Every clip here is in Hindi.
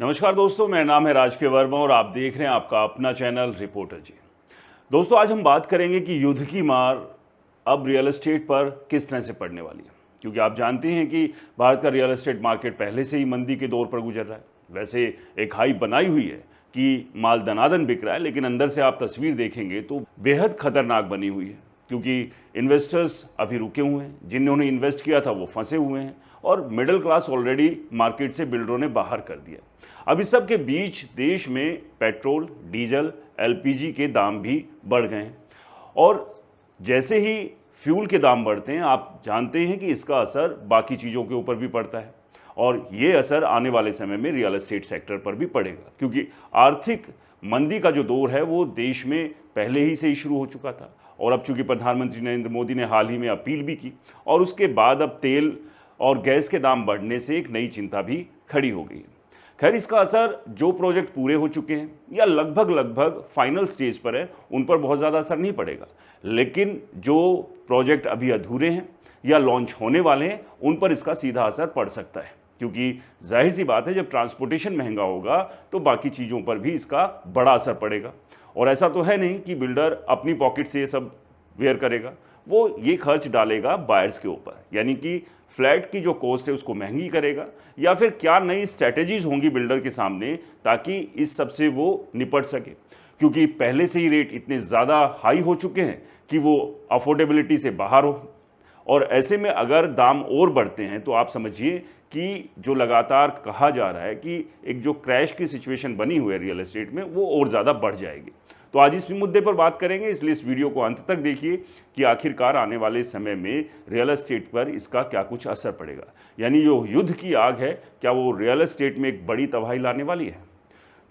नमस्कार दोस्तों, मेरा नाम है राज के वर्मा और आप देख रहे हैं आपका अपना चैनल रिपोर्टर जी। दोस्तों, आज हम बात करेंगे कि युद्ध की मार अब रियल एस्टेट पर किस तरह से पड़ने वाली है, क्योंकि आप जानते हैं कि भारत का रियल एस्टेट मार्केट पहले से ही मंदी के दौर पर गुजर रहा है। वैसे एक हाइप बनाई हुई है कि माल दनादन बिक रहा है, लेकिन अंदर से आप तस्वीर देखेंगे तो बेहद खतरनाक बनी हुई है, क्योंकि इन्वेस्टर्स अभी रुके हुए हैं। जिन्होंने इन्वेस्ट किया था वो फंसे हुए हैं और मिडिल क्लास ऑलरेडी मार्केट से बिल्डरों ने बाहर कर दिया। अब इस सब के बीच देश में पेट्रोल, डीजल, एलपीजी के दाम भी बढ़ गए हैं और जैसे ही फ्यूल के दाम बढ़ते हैं, आप जानते हैं कि इसका असर बाकी चीज़ों के ऊपर भी पड़ता है और ये असर आने वाले समय में रियल एस्टेट सेक्टर पर भी पड़ेगा, क्योंकि आर्थिक मंदी का जो दौर है वो देश में पहले ही से ही शुरू हो चुका था। और अब चूंकि प्रधानमंत्री नरेंद्र मोदी ने हाल ही में अपील भी की और उसके बाद अब तेल और गैस के दाम बढ़ने से एक नई चिंता भी खड़ी हो गई है। खैर, इसका असर जो प्रोजेक्ट पूरे हो चुके हैं या लगभग फाइनल स्टेज पर है उन पर बहुत ज़्यादा असर नहीं पड़ेगा, लेकिन जो प्रोजेक्ट अभी अधूरे हैं या लॉन्च होने वाले हैं उन पर इसका सीधा असर पड़ सकता है, क्योंकि जाहिर सी बात है, जब ट्रांसपोर्टेशन महंगा होगा तो बाकी चीज़ों पर भी इसका बड़ा असर पड़ेगा। और ऐसा तो है नहीं कि बिल्डर अपनी पॉकेट से ये सब वेयर करेगा, वो ये खर्च डालेगा बायर्स के ऊपर, यानी कि फ्लैट की जो कॉस्ट है उसको महंगी करेगा। या फिर क्या नई स्ट्रैटेजीज होंगी बिल्डर के सामने ताकि इस सब से वो निपट सके, क्योंकि पहले से ही रेट इतने ज़्यादा हाई हो चुके हैं कि वो अफोर्डेबिलिटी से बाहर हो। और ऐसे में अगर दाम और बढ़ते हैं तो आप समझिए कि जो लगातार कहा जा रहा है कि एक जो क्रैश की सिचुएशन बनी हुई है रियल एस्टेट में, वो और ज़्यादा बढ़ जाएगी। तो आज इस मुद्दे पर बात करेंगे, इसलिए इस वीडियो को अंत तक देखिए कि आखिरकार आने वाले समय में रियल एस्टेट पर इसका क्या कुछ असर पड़ेगा, यानी जो युद्ध की आग है क्या वो रियल एस्टेट में एक बड़ी तबाही लाने वाली है।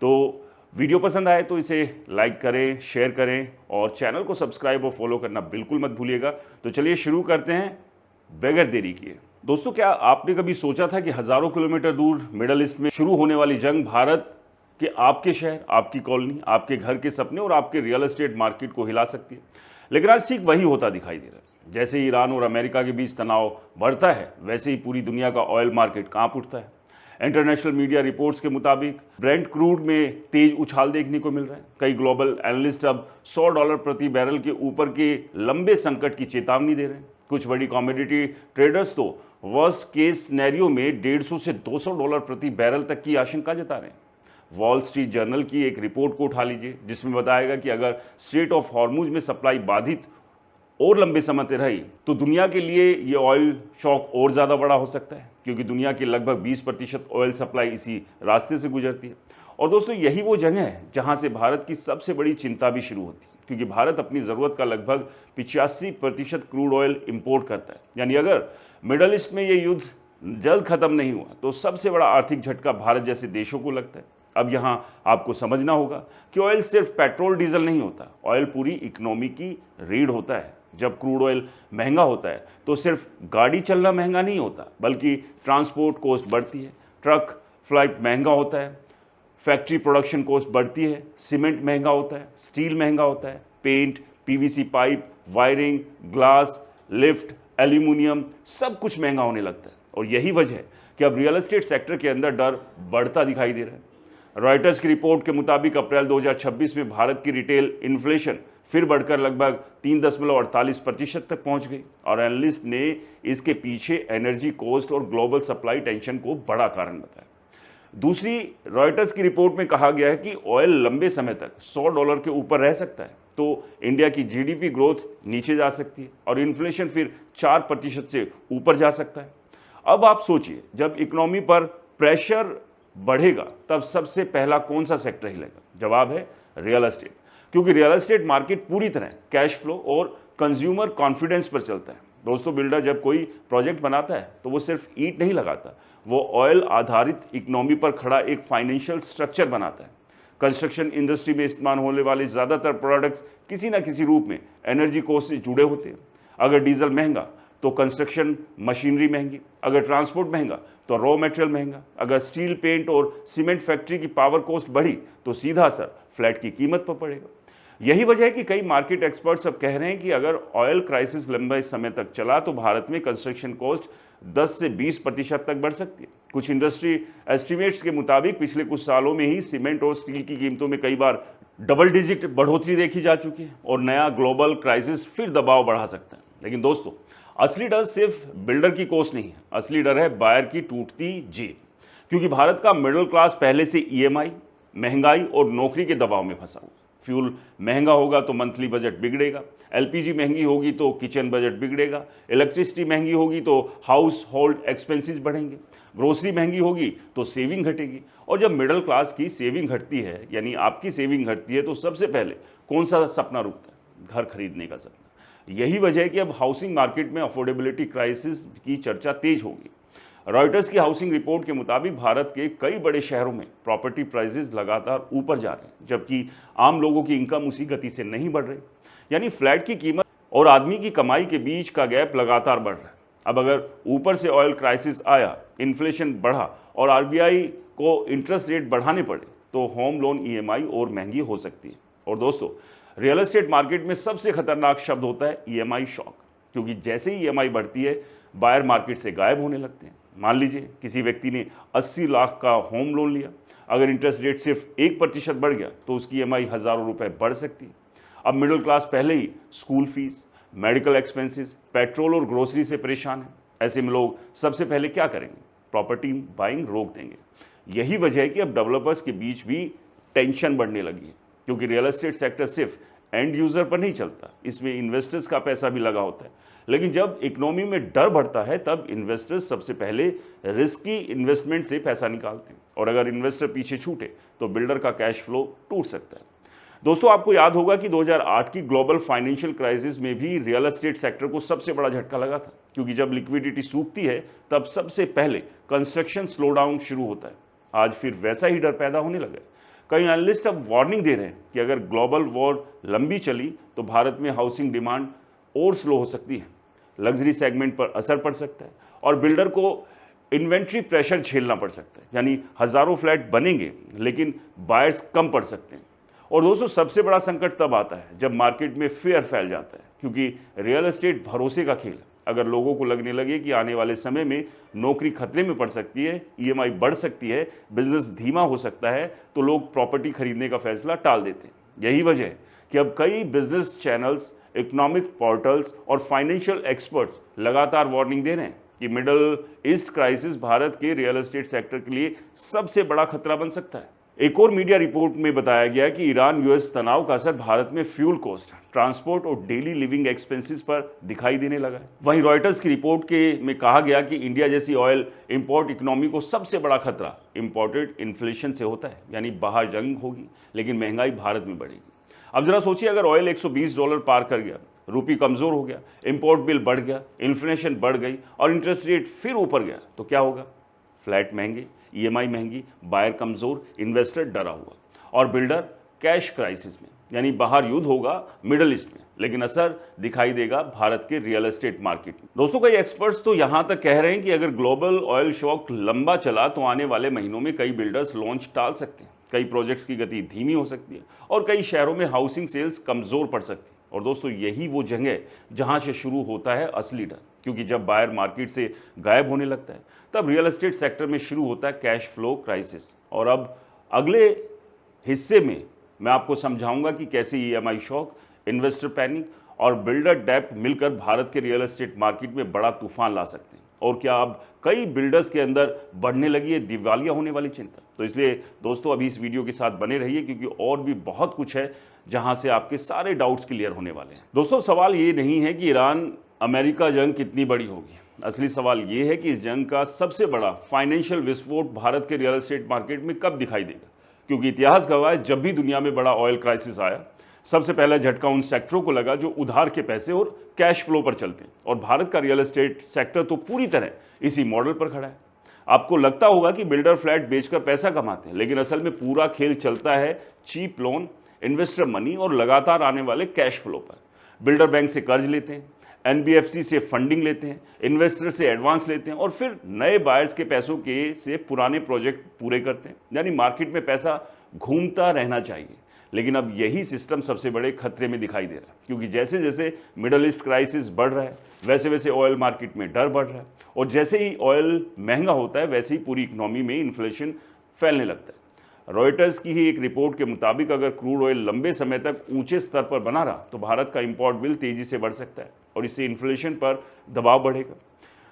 तो वीडियो पसंद आए तो इसे लाइक करें, शेयर करें और चैनल को सब्सक्राइब और फॉलो करना बिल्कुल मत भूलिएगा। तो चलिए शुरू करते हैं बगैर देरी किए। दोस्तों, क्या आपने कभी सोचा था कि हज़ारों किलोमीटर दूर मिडल ईस्ट में शुरू होने वाली जंग भारत कि आपके शहर, आपकी कॉलोनी, आपके घर के सपने और आपके रियल एस्टेट मार्केट को हिला सकती है? लेकिन आज ठीक वही होता दिखाई दे रहा है। जैसे ईरान और अमेरिका के बीच तनाव बढ़ता है, वैसे ही पूरी दुनिया का ऑयल मार्केट कांप उठता है। इंटरनेशनल मीडिया रिपोर्ट्स के मुताबिक ब्रेंट क्रूड में तेज उछाल देखने को मिल रहा है। कई ग्लोबल एनालिस्ट अब $100 प्रति बैरल के ऊपर के लंबे संकट की चेतावनी दे रहे हैं। कुछ बड़ी कॉमोडिटी ट्रेडर्स तो वर्स्ट केस सिनेरियो में $150 से $200 प्रति बैरल तक की आशंका जता रहे हैं। वॉल स्ट्रीट जर्नल की एक रिपोर्ट को उठा लीजिए, जिसमें बताएगा कि अगर स्ट्रेट ऑफ हॉर्मुज में सप्लाई बाधित और लंबे समय तक रही तो दुनिया के लिए ये ऑयल शॉक और ज़्यादा बड़ा हो सकता है, क्योंकि दुनिया की लगभग 20% ऑयल सप्लाई इसी रास्ते से गुजरती है। और दोस्तों, यही वो जगह है जहां से भारत की सबसे बड़ी चिंता भी शुरू होती है, क्योंकि भारत अपनी ज़रूरत का लगभग 85% क्रूड ऑयल इंपोर्ट करता है। यानी अगर मिडल ईस्ट में ये युद्ध जल्द खत्म नहीं हुआ तो सबसे बड़ा आर्थिक झटका भारत जैसे देशों को लगता है। अब यहाँ आपको समझना होगा कि ऑयल सिर्फ पेट्रोल डीजल नहीं होता, ऑयल पूरी इकोनॉमी की रीढ़ होता है। जब क्रूड ऑयल महंगा होता है तो सिर्फ गाड़ी चलना महंगा नहीं होता, बल्कि ट्रांसपोर्ट कॉस्ट बढ़ती है, ट्रक फ्लाइट महंगा होता है, फैक्ट्री प्रोडक्शन कॉस्ट बढ़ती है, सीमेंट महंगा होता है, स्टील महंगा होता है, paint, PVC pipe, wiring, glass, lift, aluminium, सब कुछ महंगा होने लगता है। और यही वजह है कि अब रियल एस्टेट सेक्टर के अंदर डर बढ़ता दिखाई दे रहा है। रॉयटर्स की रिपोर्ट के मुताबिक अप्रैल 2026 में भारत की रिटेल इन्फ्लेशन फिर बढ़कर लगभग 3.48% तक पहुंच गई और एनालिस्ट ने इसके पीछे एनर्जी कॉस्ट और ग्लोबल सप्लाई टेंशन को बड़ा कारण बताया। दूसरी रॉयटर्स की रिपोर्ट में कहा गया है कि ऑयल लंबे समय तक $100 के ऊपर रह सकता है तो इंडिया की जीडीपी ग्रोथ नीचे जा सकती है और इन्फ्लेशन फिर 4% से ऊपर जा सकता है। अब आप सोचिए, जब इकोनॉमी पर प्रेशर बढ़ेगा तब सबसे पहला कौन सा सेक्टर हिलेगा? जवाब है रियल एस्टेट, क्योंकि रियल एस्टेट मार्केट पूरी तरह कैश फ्लो और कंज्यूमर कॉन्फिडेंस पर चलता है। दोस्तों, बिल्डर जब कोई प्रोजेक्ट बनाता है तो वो सिर्फ ईंट नहीं लगाता, वो ऑयल आधारित इकोनॉमी पर खड़ा एक फाइनेंशियल स्ट्रक्चर बनाता है। कंस्ट्रक्शन इंडस्ट्री में इस्तेमाल होने वाले ज़्यादातर प्रोडक्ट्स किसी ना किसी रूप में एनर्जी कॉस्ट से जुड़े होते हैं। अगर डीजल महंगा तो कंस्ट्रक्शन मशीनरी महंगी, अगर ट्रांसपोर्ट महंगा तो रॉ मटेरियल महंगा, अगर स्टील, पेंट और सीमेंट फैक्ट्री की पावर कॉस्ट बढ़ी तो सीधा असर फ्लैट की कीमत पर पड़ेगा। यही वजह है कि कई मार्केट एक्सपर्ट्स अब कह रहे हैं कि अगर ऑयल क्राइसिस लंबे समय तक चला तो भारत में कंस्ट्रक्शन कॉस्ट 10 से 20% तक बढ़ सकती है। कुछ इंडस्ट्री एस्टिमेट्स के मुताबिक पिछले कुछ सालों में ही सीमेंट और स्टील की कीमतों में कई बार डबल डिजिट बढ़ोतरी देखी जा चुकी है और नया ग्लोबल क्राइसिस फिर दबाव बढ़ा सकता है। लेकिन दोस्तों, असली डर सिर्फ बिल्डर की कोस नहीं है, असली डर है बायर की टूटती जेब। क्योंकि भारत का मिडिल क्लास पहले से ईएमआई, महंगाई और नौकरी के दबाव में फंसा हुआ। फ्यूल महंगा होगा तो मंथली बजट बिगड़ेगा, एलपीजी महंगी होगी तो किचन बजट बिगड़ेगा, इलेक्ट्रिसिटी महंगी होगी तो हाउस होल्ड एक्सपेंसेस बढ़ेंगे, ग्रोसरी महंगी होगी तो सेविंग घटेगी। और जब मिडिल क्लास की सेविंग घटती है, यानी आपकी सेविंग घटती है, तो सबसे पहले कौन सा सपना रुकता है? घर खरीदने का सपना। यही वजह है कि अब हाउसिंग मार्केट में अफोर्डेबिलिटी क्राइसिस की चर्चा तेज होगी। रॉयटर्स की हाउसिंग रिपोर्ट के मुताबिक भारत के कई बड़े शहरों में प्रॉपर्टी प्राइसेस लगातार ऊपर जा रहे हैं, जबकि आम लोगों की इनकम उसी गति से नहीं बढ़ रही। यानी फ्लैट की कीमत और आदमी की कमाई के बीच का गैप लगातार बढ़ रहा है। अब अगर ऊपर से ऑयल क्राइसिस आया, इन्फ्लेशन बढ़ा और आरबीआई को इंटरेस्ट रेट बढ़ाने पड़े, तो होम लोन ईएमआई और महंगी हो सकती है। और दोस्तों, रियल एस्टेट मार्केट में सबसे खतरनाक शब्द होता है ईएमआई शॉक। क्योंकि जैसे ही ईएमआई बढ़ती है, बायर मार्केट से गायब होने लगते हैं। मान लीजिए किसी व्यक्ति ने 80 लाख का होम लोन लिया, अगर इंटरेस्ट रेट सिर्फ 1% बढ़ गया तो उसकी ईएमआई हज़ारों रुपए बढ़ सकती है। अब मिडिल क्लास पहले ही school fees, medical expenses, petrol और ग्रोसरी से परेशान है। ऐसे में लोग सबसे पहले क्या करेंगे? प्रॉपर्टी बाइंग रोक देंगे। यही वजह है कि अब डेवलपर्स के बीच भी टेंशन बढ़ने लगी है, क्योंकि रियल एस्टेट सेक्टर सिर्फ एंड यूजर पर नहीं चलता, इसमें इन्वेस्टर्स का पैसा भी लगा होता है। लेकिन जब इकोनॉमी में डर बढ़ता है, तब इन्वेस्टर्स सबसे पहले रिस्की इन्वेस्टमेंट से पैसा निकालते हैं। और अगर इन्वेस्टर पीछे छूटे तो बिल्डर का कैश फ्लो टूट सकता है। दोस्तों, आपको याद होगा कि 2008 की ग्लोबल फाइनेंशियल क्राइसिस में भी रियल एस्टेट सेक्टर को सबसे बड़ा झटका लगा था। क्योंकि जब लिक्विडिटी सूखती है, तब सबसे पहले कंस्ट्रक्शन स्लो डाउन शुरू होता है। आज फिर वैसा ही डर पैदा होने लगा है। कई एनालिस्ट अब वार्निंग दे रहे हैं कि अगर ग्लोबल वॉर लंबी चली तो भारत में हाउसिंग डिमांड और स्लो हो सकती है, लग्जरी सेगमेंट पर असर पड़ सकता है और बिल्डर को इन्वेंट्री प्रेशर झेलना पड़ सकता है। यानी हज़ारों फ्लैट बनेंगे लेकिन बायर्स कम पड़ सकते हैं। और दोस्तों, सबसे बड़ा संकट तब आता है जब मार्केट में फेयर फैल जाता है, क्योंकि रियल एस्टेट भरोसे का खेल है। अगर लोगों को लगने लगे कि आने वाले समय में नौकरी खतरे में पड़ सकती है, ईएमआई बढ़ सकती है, बिजनेस धीमा हो सकता है, तो लोग प्रॉपर्टी खरीदने का फैसला टाल देते हैं। यही वजह है कि अब कई बिजनेस चैनल्स, इकोनॉमिक पोर्टल्स और फाइनेंशियल एक्सपर्ट्स लगातार वार्निंग दे रहे हैं कि मिडिल ईस्ट क्राइसिस भारत के रियल एस्टेट सेक्टर के लिए सबसे बड़ा खतरा बन सकता है। एक और मीडिया रिपोर्ट में बताया गया कि ईरान यूएस तनाव का असर भारत में फ्यूल कॉस्ट, ट्रांसपोर्ट और डेली लिविंग एक्सपेंसेस पर दिखाई देने लगा है। वहीं रॉयटर्स की रिपोर्ट में कहा गया कि इंडिया जैसी ऑयल इंपोर्ट इकोनॉमी को सबसे बड़ा खतरा इंपोर्टेड इन्फ्लेशन से होता है। यानी बाहर जंग होगी लेकिन महंगाई भारत में बढ़ेगी। अब जरा सोचिए, अगर ऑयल $120 पार कर गया, रूपी कमजोर हो गया, इंपोर्ट बिल बढ़ गया, इन्फ्लेशन बढ़ गई और इंटरेस्ट रेट फिर ऊपर गया, तो क्या होगा? फ्लैट महंगे, ईएमआई महंगी, बायर कमजोर, इन्वेस्टर डरा हुआ और बिल्डर कैश क्राइसिस में। यानी बाहर युद्ध होगा मिडिल ईस्ट में, लेकिन असर दिखाई देगा भारत के रियल एस्टेट मार्केट में। दोस्तों, कई एक्सपर्ट्स तो यहां तक कह रहे हैं कि अगर ग्लोबल ऑयल शॉक लंबा चला तो आने वाले महीनों में कई बिल्डर्स लॉन्च टाल सकते हैं, कई प्रोजेक्ट्स की गति धीमी हो सकती है और कई शहरों में हाउसिंग सेल्स कमजोर पड़ सकती है। और दोस्तों, यही वो जगह है जहां से शुरू होता है असली डर। क्योंकि जब बायर मार्केट से गायब होने लगता है, तब रियल एस्टेट सेक्टर में शुरू होता है कैश फ्लो क्राइसिस। और अब अगले हिस्से में मैं आपको समझाऊंगा कि कैसे ईएमआई शॉक, इन्वेस्टर पैनिक और बिल्डर डेब्ट मिलकर भारत के रियल एस्टेट मार्केट में बड़ा तूफान ला सकते हैं। और क्या अब कई बिल्डर्स के अंदर बढ़ने लगी है दिवालिया होने वाली चिंता? तो इसलिए दोस्तों, अभी इस वीडियो के साथ बने रहिए, क्योंकि और भी बहुत कुछ है जहां से आपके सारे डाउट्स क्लियर होने वाले हैं। दोस्तों, सवाल ये नहीं है कि ईरान अमेरिका जंग कितनी बड़ी होगी। असली सवाल ये है कि इस जंग का सबसे बड़ा फाइनेंशियल विस्फोट भारत के रियल एस्टेट मार्केट में कब दिखाई देगा। क्योंकि इतिहास गवाह है, जब भी दुनिया में बड़ा ऑयल क्राइसिस आया, सबसे पहला झटका उन सेक्टरों को लगा जो उधार के पैसे और कैश फ्लो पर चलते हैं। और भारत का रियल एस्टेट सेक्टर तो पूरी तरह इसी मॉडल पर खड़ा है। आपको लगता होगा कि बिल्डर फ्लैट बेचकर पैसा कमाते हैं, लेकिन असल में पूरा खेल चलता है चीप लोन, इन्वेस्टर मनी और लगातार आने वाले कैश फ्लो पर। बिल्डर बैंक से कर्ज लेते हैं, एनबीएफसी से फंडिंग लेते हैं, इन्वेस्टर से एडवांस लेते हैं और फिर नए बायर्स के पैसों के से पुराने प्रोजेक्ट पूरे करते हैं। यानी मार्केट में पैसा घूमता रहना चाहिए, लेकिन अब यही सिस्टम सबसे बड़े खतरे में दिखाई दे रहा है, क्योंकि जैसे जैसे मिडल ईस्ट क्राइसिस बढ़ रहा है वैसे वैसे ऑयल मार्केट में डर बढ़ रहा है, और जैसे ही ऑयल महंगा होता है वैसे ही पूरी इकोनॉमी में इन्फ्लेशन फैलने लगता है। रॉयटर्स की ही एक रिपोर्ट के मुताबिक अगर क्रूड ऑयल लंबे समय तक ऊंचे स्तर पर बना रहा तो भारत का इंपोर्ट बिल तेजी से बढ़ सकता है और इससे इन्फ्लेशन पर दबाव बढ़ेगा।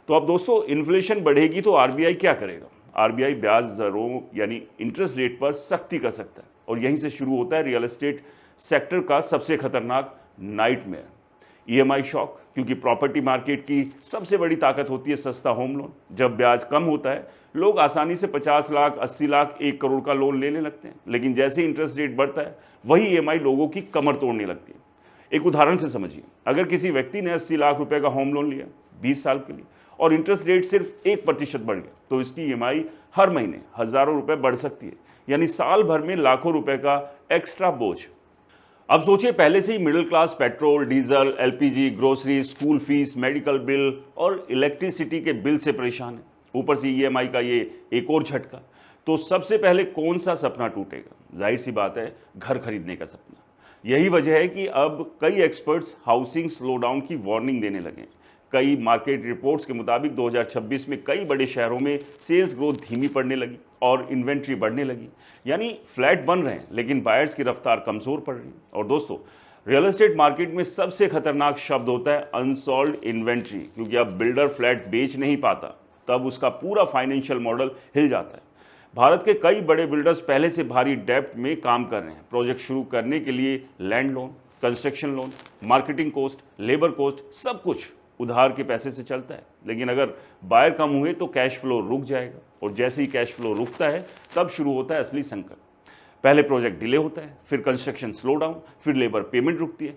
तो अब दोस्तों, इन्फ्लेशन बढ़ेगी तो आरबीआई क्या करेगा? आरबीआई ब्याज दरों यानी इंटरेस्ट रेट पर सख्ती कर सकता है, और यहीं से शुरू होता है रियल एस्टेट सेक्टर का सबसे खतरनाक नाइटमेयर, ईएमआई शॉक। क्योंकि प्रॉपर्टी मार्केट की सबसे बड़ी ताकत होती है सस्ता होम लोन। जब ब्याज कम होता है लोग आसानी से 50 लाख, 80 लाख, 1 करोड़ का लोन लेने लगते हैं, लेकिन जैसे इंटरेस्ट रेट बढ़ता है वही ईएमआई लोगों की कमर तोड़ने लगती है। एक उदाहरण से समझिए, अगर किसी व्यक्ति ने 80 लाख रुपए का होम लोन लिया 20 साल के लिए और इंटरेस्ट रेट सिर्फ 1% बढ़ गया तो इसकी ईएमआई हर महीने हजारों रुपए बढ़ सकती है, यानी साल भर में लाखों रुपए का एक्स्ट्रा बोझ। अब सोचिए, पहले से ही middle class petrol, diesel, LPG, grocery, school fees, medical bill और इलेक्ट्रिसिटी के बिल से परेशान है, ऊपर से ईएमआई का ये एक और झटका। तो सबसे पहले कौन सा सपना टूटेगा? जाहिर सी बात है, घर खरीदने का सपना। यही वजह है कि अब कई एक्सपर्ट्स हाउसिंग स्लोडाउन की वार्निंग देने लगे। कई मार्केट रिपोर्ट्स के मुताबिक 2026 में कई बड़े शहरों में सेल्स ग्रोथ धीमी पड़ने लगी और इन्वेंट्री बढ़ने लगी, यानी फ्लैट बन रहे हैं लेकिन बायर्स की रफ्तार कमज़ोर पड़ रही है। और दोस्तों, रियल एस्टेट मार्केट में सबसे खतरनाक शब्द होता है अनसॉल्व्ड इन्वेंट्री, क्योंकि अब बिल्डर फ्लैट बेच नहीं पाता तब उसका पूरा फाइनेंशियल मॉडल हिल जाता है। भारत के कई बड़े बिल्डर्स पहले से भारी डेब्ट में काम कर रहे हैं। प्रोजेक्ट शुरू करने के लिए land loan, construction loan, marketing cost, labour cost, सब कुछ उधार के पैसे से चलता है। लेकिन अगर बायर कम हुए तो कैश फ्लो रुक जाएगा, और जैसे ही कैश फ्लो रुकता है तब शुरू होता है असली संकट। पहले प्रोजेक्ट डिले होता है, फिर कंस्ट्रक्शन स्लो डाउन, फिर लेबर पेमेंट रुकती है,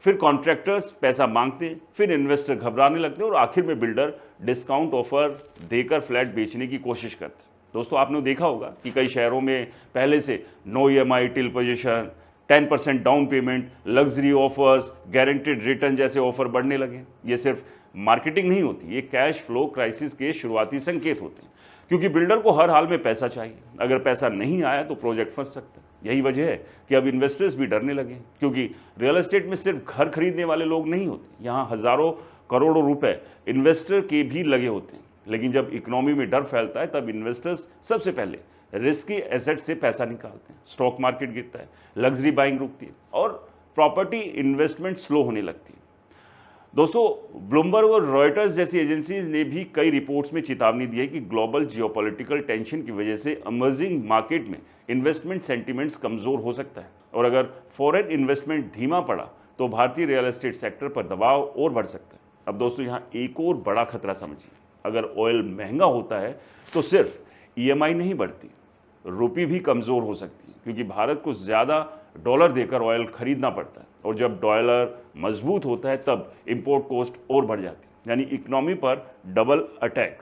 फिर कॉन्ट्रैक्टर्स पैसा मांगते हैं, फिर इन्वेस्टर घबराने लगते हैं और आखिर में बिल्डर डिस्काउंट ऑफर देकर फ्लैट बेचने की कोशिश करते हैं। दोस्तों, आपने देखा होगा कि कई शहरों में पहले से no EMI till possession, 10% down payment, luxury offers, guaranteed return जैसे ऑफर बढ़ने लगे। ये सिर्फ मार्केटिंग नहीं होती, ये कैश फ्लो क्राइसिस के शुरुआती संकेत होते हैं, क्योंकि बिल्डर को हर हाल में पैसा चाहिए। अगर पैसा नहीं आया तो प्रोजेक्ट फंस सकता है। यही वजह है कि अब इन्वेस्टर्स भी डरने लगे, क्योंकि रियल एस्टेट में सिर्फ घर खरीदने वाले लोग नहीं होते, यहाँ हजारों करोड़ों रुपए इन्वेस्टर के भी लगे होते हैं। लेकिन जब इकोनॉमी में डर फैलता है तब इन्वेस्टर्स सबसे पहले रिस्की एसेट से पैसा निकालते हैं। स्टॉक मार्केट गिरता है, लग्जरी बाइंग रुकती है और प्रॉपर्टी इन्वेस्टमेंट स्लो होने लगती है। दोस्तों, ब्लूमबर्ग और रॉयटर्स जैसी एजेंसीज ने भी कई रिपोर्ट्स में चेतावनी दी है कि ग्लोबल जियोपॉलिटिकल टेंशन की वजह से इमर्जिंग मार्केट में इन्वेस्टमेंट सेंटिमेंट्स कमज़ोर हो सकता है, और अगर फॉरेन इन्वेस्टमेंट धीमा पड़ा तो भारतीय रियल एस्टेट सेक्टर पर दबाव और बढ़ सकता है। अब दोस्तों, यहाँ एक और बड़ा खतरा समझिए, अगर ऑयल महंगा होता है तो सिर्फ ईएमआई नहीं बढ़ती, रुपये भी कमज़ोर हो सकती है, क्योंकि भारत को ज़्यादा डॉलर देकर ऑयल खरीदना पड़ता है, और जब डॉलर मजबूत होता है तब इंपोर्ट कॉस्ट और बढ़ जाती है, यानी इकोनॉमी पर डबल अटैक।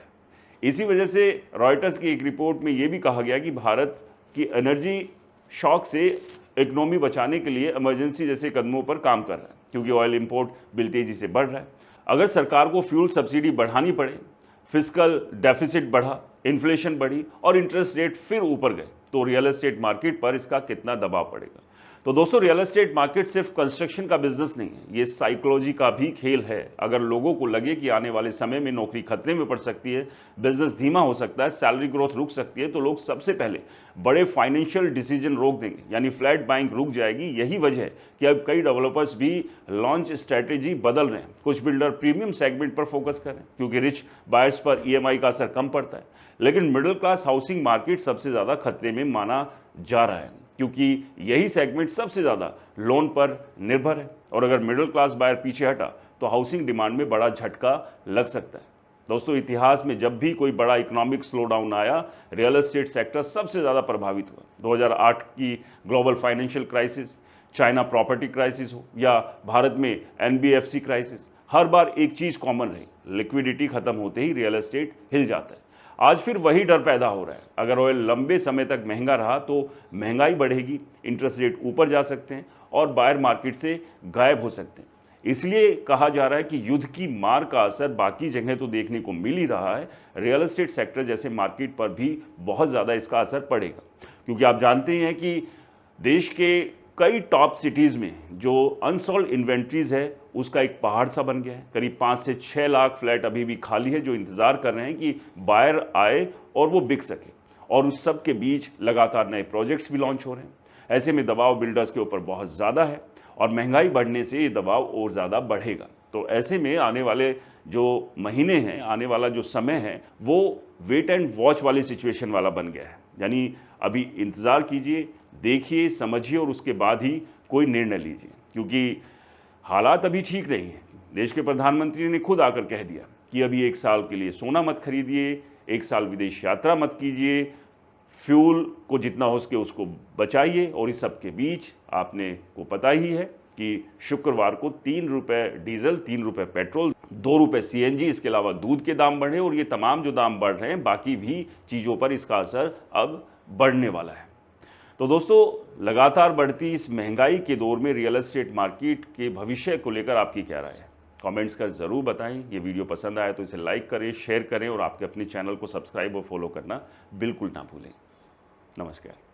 इसी वजह से रॉयटर्स की एक रिपोर्ट में ये भी कहा गया कि भारत की एनर्जी शॉक से इकोनॉमी बचाने के लिए इमरजेंसी जैसे कदमों पर काम कर रहा है, क्योंकि ऑयल इंपोर्ट बिल तेजी से बढ़ रहा है। अगर सरकार को फ्यूल सब्सिडी बढ़ानी पड़े, फिस्कल डेफिसिट बढ़ा, इन्फ्लेशन बढ़ी और इंटरेस्ट रेट फिर ऊपर गए, तो रियल एस्टेट मार्केट पर इसका कितना दबाव पड़ेगा। तो दोस्तों, रियल एस्टेट मार्केट सिर्फ कंस्ट्रक्शन का बिजनेस नहीं है, ये साइकोलॉजी का भी खेल है। अगर लोगों को लगे कि आने वाले समय में नौकरी खतरे में पड़ सकती है, बिजनेस धीमा हो सकता है, सैलरी ग्रोथ रुक सकती है, तो लोग सबसे पहले बड़े फाइनेंशियल डिसीजन रोक देंगे, यानी फ्लैट बाइंग रुक जाएगी। यही वजह है कि अब कई डेवलपर्स भी लॉन्च स्ट्रैटेजी बदल रहे हैं। कुछ बिल्डर प्रीमियम सेगमेंट पर फोकस कर रहे हैं, क्योंकि रिच बायर्स पर ईएमआई का असर कम पड़ता है। लेकिन मिडिल क्लास हाउसिंग मार्केट सबसे ज़्यादा खतरे में माना जा रहा है, क्योंकि यही सेगमेंट सबसे ज़्यादा लोन पर निर्भर है, और अगर मिडिल क्लास बायर पीछे हटा तो हाउसिंग डिमांड में बड़ा झटका लग सकता है। दोस्तों, इतिहास में जब भी कोई बड़ा इकोनॉमिक स्लोडाउन आया, रियल एस्टेट सेक्टर सबसे ज़्यादा प्रभावित हुआ। 2008 की global financial crisis, China property crisis हो या भारत में एनबीएफसी क्राइसिस, हर बार एक चीज़ कॉमन रही, लिक्विडिटी खत्म होते ही रियल एस्टेट हिल जाता है। आज फिर वही डर पैदा हो रहा है, अगर ऑयल लंबे समय तक महंगा रहा तो महंगाई बढ़ेगी, इंटरेस्ट रेट ऊपर जा सकते हैं और बायर मार्केट से गायब हो सकते हैं। इसलिए कहा जा रहा है कि युद्ध की मार का असर बाकी जगह तो देखने को मिल ही रहा है, रियल एस्टेट सेक्टर जैसे मार्केट पर भी बहुत ज़्यादा इसका असर पड़ेगा, क्योंकि आप जानते हैं कि देश के कई टॉप सिटीज़ में जो अनसोल्ड इन्वेंट्रीज है उसका एक पहाड़ सा बन गया है। करीब 5 से 6 लाख फ्लैट अभी भी खाली है जो इंतज़ार कर रहे हैं कि बायर आए और वो बिक सके, और उस सब के बीच लगातार नए प्रोजेक्ट्स भी लॉन्च हो रहे हैं। ऐसे में दबाव बिल्डर्स के ऊपर बहुत ज़्यादा है और महंगाई बढ़ने से ये दबाव और ज़्यादा बढ़ेगा। तो ऐसे में आने वाले जो महीने हैं, आने वाला जो समय है, वो वेट एंड वॉच वाली सिचुएशन वाला बन गया है। यानी अभी इंतज़ार कीजिए, देखिए, समझिए और उसके बाद ही कोई निर्णय लीजिए, क्योंकि हालात अभी ठीक नहीं हैं। देश के प्रधानमंत्री ने खुद आकर कह दिया कि अभी 1 साल के लिए सोना मत खरीदिए, 1 साल विदेश यात्रा मत कीजिए, फ्यूल को जितना हो सके उसको बचाइए। और इस सब के बीच आपने को पता ही है कि शुक्रवार को 3 रुपये डीजल, 3 रुपये पेट्रोल, 2 रुपये सीएनजी, इसके अलावा दूध के दाम बढ़े, और ये तमाम जो दाम बढ़ रहे हैं बाकी भी चीज़ों पर इसका असर अब बढ़ने वाला है। तो दोस्तों, लगातार बढ़ती इस महंगाई के दौर में रियल एस्टेट मार्केट के भविष्य को लेकर आपकी क्या राय है? कमेंट्स कर ज़रूर बताएं। ये वीडियो पसंद आया तो इसे लाइक करें, शेयर करें और आपके अपने चैनल को सब्सक्राइब और फॉलो करना बिल्कुल ना भूलें। नमस्कार।